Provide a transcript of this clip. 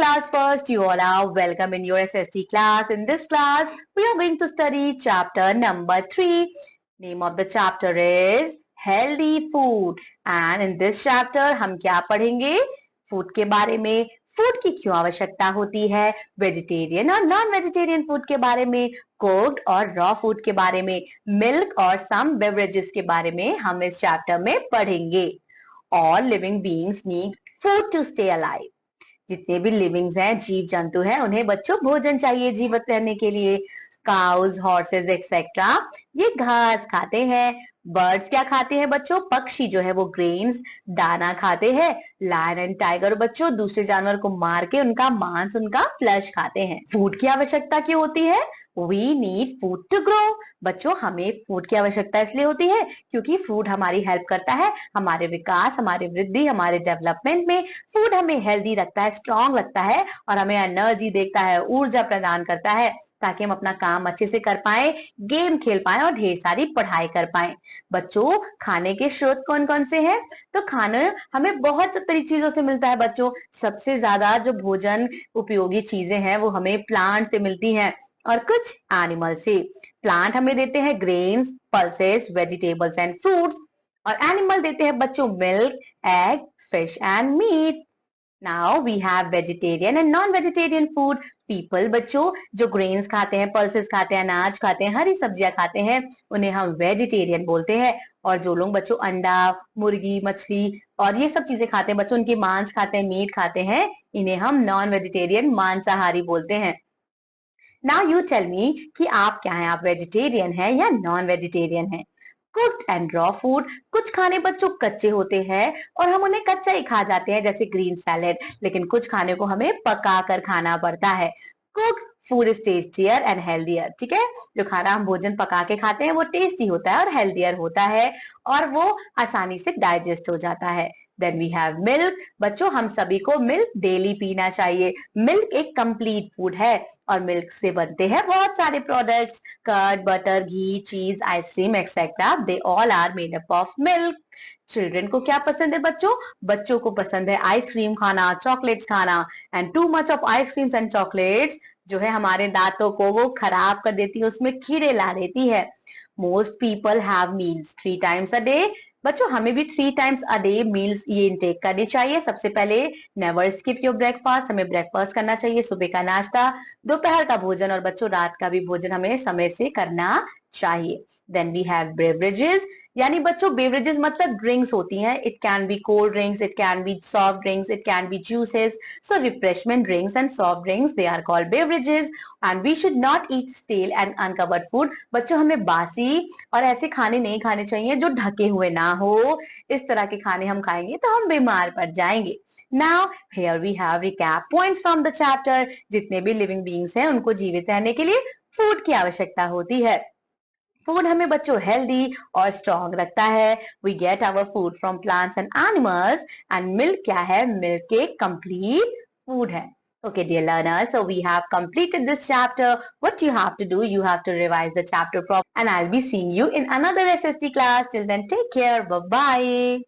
class first, you all are welcome in your SST class. In this class, we are going to study chapter number 3. Name of the chapter is Healthy Food. And in this chapter, हम क्या पढ़ेंगे? Food के बारे में, food की क्यों आवश्यकता होती है, वेजिटेरियन और नॉन वेजिटेरियन फूड के बारे में, कुक्ड और रॉ फूड के बारे में, मिल्क और सम बेवरेजेस के बारे में हम इस चैप्टर में पढ़ेंगे. All living beings need food to stay alive. जितने भी लिविंग्स हैं, जीव जंतु हैं, उन्हें बच्चों भोजन चाहिए जीवित रहने के लिए. काउज, हॉर्सेस एक्सेट्रा ये घास खाते हैं. बर्ड्स क्या खाते हैं बच्चों? पक्षी जो है वो ग्रेन्स, दाना खाते हैं. लायन एंड टाइगर बच्चों दूसरे जानवर को मार के उनका मांस, उनका फ्लैश खाते हैं. फूड की आवश्यकता क्यों होती है? We need food to grow. बच्चों हमें फूड की आवश्यकता इसलिए होती है क्योंकि फूड हमारी हेल्प करता है हमारे विकास, हमारे वृद्धि, हमारे डेवलपमेंट में. फूड हमें हेल्दी रखता है, स्ट्रांग रखता है और हमें एनर्जी देता है, ऊर्जा प्रदान करता है ताकि हम अपना काम अच्छे से कर पाए, गेम खेल पाए और ढेर सारी पढ़ाई कर पाए. बच्चों खाने के स्रोत कौन कौन से हैं? तो खाना हमें बहुत सारी चीजों से मिलता है बच्चों. सबसे ज्यादा जो भोजन उपयोगी चीजें हैं वो हमें प्लांट से मिलती हैं और कुछ एनिमल से. प्लांट हमें देते हैं grains, pulses, vegetables and fruits और एनिमल देते हैं बच्चों milk, egg, fish and meat. Now we have vegetarian and non vegetarian food. People बच्चों जो ग्रेन्स खाते हैं, पल्सेस खाते हैं, अनाज खाते हैं, हरी सब्जियां खाते हैं, उन्हें हम वेजिटेरियन बोलते हैं. और जो लोग बच्चों अंडा, मुर्गी, मछली और ये सब चीजें खाते हैं बच्चों, उनकी मांस खाते हैं, मीट खाते हैं, इन्हें हम नॉन वेजिटेरियन, मांसाहारी बोलते हैं. नाउ यू टेल मी कि आप क्या हैं, आप वेजिटेरियन हैं या नॉन वेजिटेरियन हैं? Cooked and raw food. कुछ खाने बच्चों कच्चे होते हैं और हम उन्हें कच्चा ही खा जाते हैं जैसे ग्रीन सैलेड, लेकिन कुछ खाने को हमें पका कर खाना पड़ता है. Cooked food is tastier and healthier. ठीक है, जो खाना हम भोजन पका के खाते हैं वो टेस्टी होता है और हेल्दियर होता है और वो आसानी से डाइजेस्ट हो जाता है. Then we have milk. बच्चों हम सभी को मिल्क डेली पीना चाहिए. मिल्क एक कंप्लीट फूड है और मिल्क से बनते हैं बहुत सारे products. Curd, butter, ghee, cheese, ice cream etcetera, they all are made up of milk. Children को क्या पसंद है बच्चों? बच्चों को पसंद है आइसक्रीम खाना, चॉकलेट्स खाना. And too much of ice creams and chocolates जो है हमारे दांतों को वो खराब कर देती है, उसमें कीड़े ला देती है. Most people have meals 3 times a day. बच्चों हमें भी 3 times a day मील्स ये इंटेक करनी चाहिए. सबसे पहले नेवर स्किप योर ब्रेकफास्ट. हमें ब्रेकफास्ट करना चाहिए, सुबह का नाश्ता, दोपहर का भोजन और बच्चों रात का भी भोजन हमें समय से करना चाहिए. Then we have beverages. यानी बच्चों बेवरेजेस मतलब ड्रिंक्स होती हैं. It can be cold drinks, it can be soft drinks, it can be juices. So refreshment drinks and soft drinks they are called beverages. And we should not eat stale and uncovered food. बच्चों हमें बासी और ऐसे खाने नहीं खाने चाहिए जो ढके हुए ना हो. इस तरह के खाने हम खाएंगे तो हम बीमार पड़ जाएंगे. Now here we have recap points from the chapter. जितने भी लिविंग बीइंग्स हैं उनको जीवित रहने के लिए फूड की आवश्यकता होती है. फूड हमें बच्चों हेल्दी और स्ट्रॉन्ग रखता है. We get our food from plants and animals. And milk क्या है? मिल्क एक कंप्लीट फूड है. Okay, dear learners, so we have completed this chapter. What you have to do, you have to revise the chapter properly. And I'll be seeing you in another SST class. Till then, take care. Bye-bye.